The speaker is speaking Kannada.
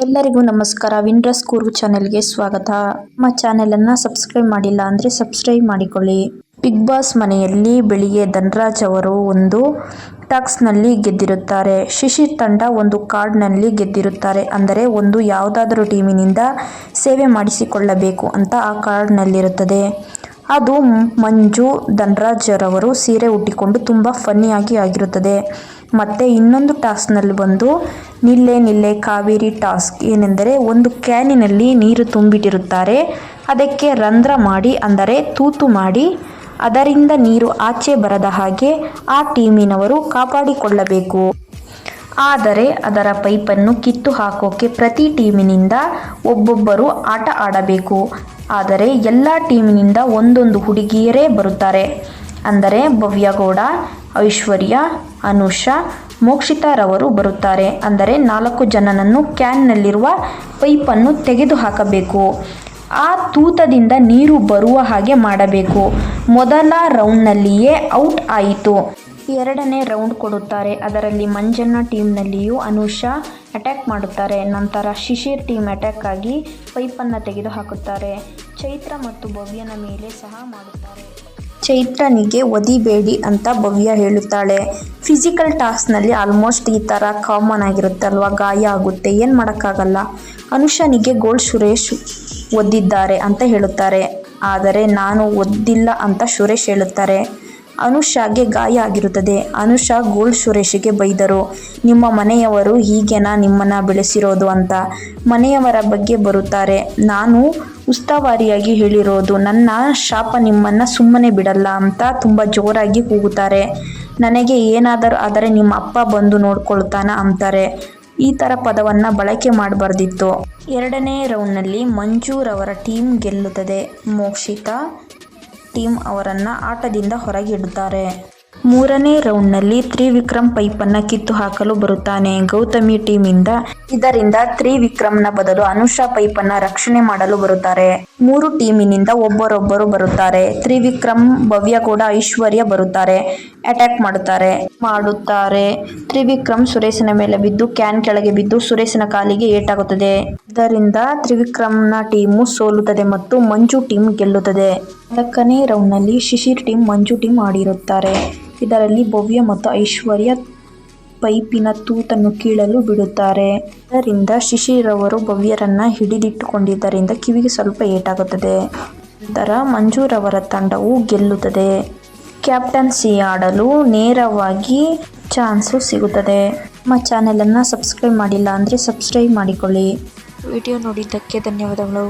ಎಲ್ಲರಿಗೂ ನಮಸ್ಕಾರ. ವಿನ್ರಸ್ ಕೂರ್ಗ್ ಚಾನೆಲ್ಗೆ ಸ್ವಾಗತ. ನಮ್ಮ ಚಾನೆಲನ್ನು ಸಬ್ಸ್ಕ್ರೈಬ್ ಮಾಡಿಲ್ಲ ಅಂದರೆ ಸಬ್ಸ್ಕ್ರೈಬ್ ಮಾಡಿಕೊಳ್ಳಿ. ಬಿಗ್ ಬಾಸ್ ಮನೆಯಲ್ಲಿ ಬೆಳಿಗ್ಗೆ ಧನರಾಜ್ ಅವರು ಒಂದು ಟಾಸ್ಕ್ನಲ್ಲಿ ಗೆದ್ದಿರುತ್ತಾರೆ. ಶಿಶಿರ್ ತಂಡ ಒಂದು ಕಾರ್ಡ್ನಲ್ಲಿ ಗೆದ್ದಿರುತ್ತಾರೆ. ಅಂದರೆ ಒಂದು ಯಾವುದಾದರೂ ಟೀಮಿನಿಂದ ಸೇವೆ ಮಾಡಿಸಿಕೊಳ್ಳಬೇಕು ಅಂತ ಆ ಕಾರ್ಡ್ನಲ್ಲಿರುತ್ತದೆ. ಅದು ಮಂಜು ಧನರಾಜ್ ರವರು ಸೀರೆ ಉಟ್ಟಿಕೊಂಡು ತುಂಬ ಫನ್ನಿಯಾಗಿ ಆಗಿರುತ್ತದೆ. ಮತ್ತು ಇನ್ನೊಂದು ಟಾಸ್ಕ್ನಲ್ಲಿ ಬಂದು ನಿಲ್ಲೆ ನಿಲ್ಲೆ ಕಾವೇರಿ ಟಾಸ್ಕ್ ಏನೆಂದರೆ ಒಂದು ಕ್ಯಾನಿನಲ್ಲಿ ನೀರು ತುಂಬಿಟ್ಟಿರುತ್ತಾರೆ. ಅದಕ್ಕೆ ರಂಧ್ರ ಮಾಡಿ ಅಂದರೆ ತೂತು ಮಾಡಿ ಅದರಿಂದ ನೀರು ಆಚೆ ಬರದ ಹಾಗೆ ಆ ಟೀಮಿನವರು ಕಾಪಾಡಿಕೊಳ್ಳಬೇಕು. ಆದರೆ ಅದರ ಪೈಪನ್ನು ಕಿತ್ತು ಹಾಕೋಕೆ ಪ್ರತಿ ಟೀಮಿನಿಂದ ಒಬ್ಬೊಬ್ಬರು ಆಟ ಆಡಬೇಕು. ಆದರೆ ಎಲ್ಲ ಟೀಮಿನಿಂದ ಒಂದೊಂದು ಹುಡುಗಿಯರೇ ಬರುತ್ತಾರೆ. ಅಂದರೆ ಭವ್ಯಗೌಡ, ಐಶ್ವರ್ಯ, ಅನುಷಾ, ಮೋಕ್ಷಿತಾ ರವರು ಬರುತ್ತಾರೆ. ಅಂದರೆ 4 ಜನನನ್ನು ಕ್ಯಾನ್ನಲ್ಲಿರುವ ಪೈಪನ್ನು ತೆಗೆದು ಹಾಕಬೇಕು. ಆ ತೂತದಿಂದ ನೀರು ಬರುವ ಹಾಗೆ ಮಾಡಬೇಕು. ಮೊದಲ ರೌಂಡ್ನಲ್ಲಿಯೇ ಔಟ್ ಆಯಿತು. ಎರಡನೇ ರೌಂಡ್ ಕೊಡುತ್ತಾರೆ. ಅದರಲ್ಲಿ ಮಂಜಣ್ಣ ಟೀಮ್ನಲ್ಲಿಯೂ ಅನುಷಾ ಅಟ್ಯಾಕ್ ಮಾಡುತ್ತಾರೆ. ನಂತರ ಶಿಶಿರ್ ಟೀಮ್ ಅಟ್ಯಾಕ್ ಆಗಿ ಪೈಪನ್ನು ತೆಗೆದು ಹಾಕುತ್ತಾರೆ. ಚೈತ್ರ ಮತ್ತು ಭವ್ಯನ ಮೇಲೆ ಸಹ ಮಾಡುತ್ತಾರೆ. ಚೈತ್ರನಿಗೆ ಒದಿಬೇಡಿ ಅಂತ ಭವ್ಯ ಹೇಳುತ್ತಾಳೆ. ಫಿಸಿಕಲ್ ಟಾಸ್ಕ್ನಲ್ಲಿ ಆಲ್ಮೋಸ್ಟ್ ಈ ಥರ ಕಾಮನ್ ಆಗಿರುತ್ತೆ ಅಲ್ವಾ, ಗಾಯ ಆಗುತ್ತೆ, ಏನು ಮಾಡೋಕ್ಕಾಗಲ್ಲ. ಅನುಷಾನಿಗೆ ಗೋಲ್ಡ್ ಸುರೇಶ್ ಒದ್ದಿದ್ದಾರೆ ಅಂತ ಹೇಳುತ್ತಾರೆ. ಆದರೆ ನಾನು ಒದ್ದಿಲ್ಲ ಅಂತ ಸುರೇಶ್ ಹೇಳುತ್ತಾರೆ. ಅನುಷಾಗೆ ಗಾಯ ಆಗಿರುತ್ತದೆ. ಅನುಷಾ ಗೋಲ್ಡ್ ಸುರೇಶಿಗೆ ಬೈದರು. ನಿಮ್ಮ ಮನೆಯವರು ಹೀಗೇನಾ ನಿಮ್ಮನ್ನು ಬೆಳೆಸಿರೋದು ಅಂತ. ಮನೆಯವರ ಬಗ್ಗೆ ಬರುತ್ತಾರೆ. ನಾನು ಉಸ್ತುವಾರಿಯಾಗಿ ಹೇಳಿರೋದು, ನನ್ನ ಶಾಪ ನಿಮ್ಮನ್ನು ಸುಮ್ಮನೆ ಬಿಡಲ್ಲ ಅಂತ ತುಂಬ ಜೋರಾಗಿ ಕೂಗುತ್ತಾರೆ. ನನಗೆ ಏನಾದರೂ ಆದರೆ ನಿಮ್ಮ ಅಪ್ಪ ಬಂದು ನೋಡ್ಕೊಳ್ತಾನ ಅಂತಾರೆ. ಈ ಥರ ಪದವನ್ನು ಬಳಕೆ ಮಾಡಬಾರ್ದಿತ್ತು. ಎರಡನೇ ರೌಂಡ್ನಲ್ಲಿ ಮಂಜು ರವರ ಟೀಮ್ ಗೆಲ್ಲುತ್ತದೆ. ಮೋಕ್ಷಿತಾ ಟೀಮ್ ಅವರನ್ನು ಆಟದಿಂದ ಹೊರಗಿಡುತ್ತಾರೆ. ಮೂರನೇ ರೌಂಡ್ನಲ್ಲಿ ತ್ರಿವಿಕ್ರಮ್ ಪೈಪನ್ನು ಕಿತ್ತು ಹಾಕಲು ಬರುತ್ತಾನೆ ಗೌತಮಿ ಟೀಮಿಂದ. ಇದರಿಂದ ತ್ರಿವಿಕ್ರಮ್ನ ಬದಲು ಅನುಷಾ ಪೈಪನ್ನು ರಕ್ಷಣೆ ಮಾಡಲು ಬರುತ್ತಾರೆ. 3 ಟೀಮಿನಿಂದ ಒಬ್ಬರೊಬ್ಬರು ಬರುತ್ತಾರೆ. ತ್ರಿವಿಕ್ರಮ್, ಭವ್ಯಗೌಡ, ಐಶ್ವರ್ಯ ಬರುತ್ತಾರೆ. ಅಟ್ಯಾಕ್ ಮಾಡುತ್ತಾರೆ. ತ್ರಿವಿಕ್ರಮ್ ಸುರೇಶನ ಮೇಲೆ ಬಿದ್ದು ಕ್ಯಾನ್ ಕೆಳಗೆ ಬಿದ್ದು ಸುರೇಶನ ಕಾಲಿಗೆ ಏಟಾಗುತ್ತದೆ. ಇದರಿಂದ ತ್ರಿವಿಕ್ರಮ್ನ ಟೀಮು ಸೋಲುತ್ತದೆ ಮತ್ತು ಮಂಜು ಟೀಮ್ ಗೆಲ್ಲುತ್ತದೆ. 4ನೇ ರೌಂಡ್ನಲ್ಲಿ ಶಿಶಿರ್ ಟೀಮ್ ಮಂಜು ಟೀಮ್ ಆಡಿರುತ್ತಾರೆ. ಇದರಲ್ಲಿ ಭವ್ಯ ಮತ್ತು ಐಶ್ವರ್ಯ ಪೈಪಿನ ತೂತನ್ನು ಕೀಳಲು ಬಿಡುತ್ತಾರೆ. ಇದರಿಂದ ಶಿಶಿರ್ ಅವರು ಭವ್ಯರನ್ನ ಹಿಡಿದಿಟ್ಟುಕೊಂಡಿದ್ದರಿಂದ ಕಿವಿಗೆ ಸ್ವಲ್ಪ ಏಟಾಗುತ್ತದೆ. ನಂತರ ಮಂಜುರವರ ತಂಡವು ಗೆಲ್ಲುತ್ತದೆ. ಕ್ಯಾಪ್ಟನ್ಸಿ ಆಡಲು ನೇರವಾಗಿ ಚಾನ್ಸು ಸಿಗುತ್ತದೆ. ನಮ್ಮ ಚಾನೆಲನ್ನು ಸಬ್ಸ್ಕ್ರೈಬ್ ಮಾಡಿಲ್ಲ ಅಂದರೆ ಸಬ್ಸ್ಕ್ರೈಬ್ ಮಾಡಿಕೊಳ್ಳಿ. ವಿಡಿಯೋ ನೋಡಿದ್ದಕ್ಕೆ ಧನ್ಯವಾದಗಳು.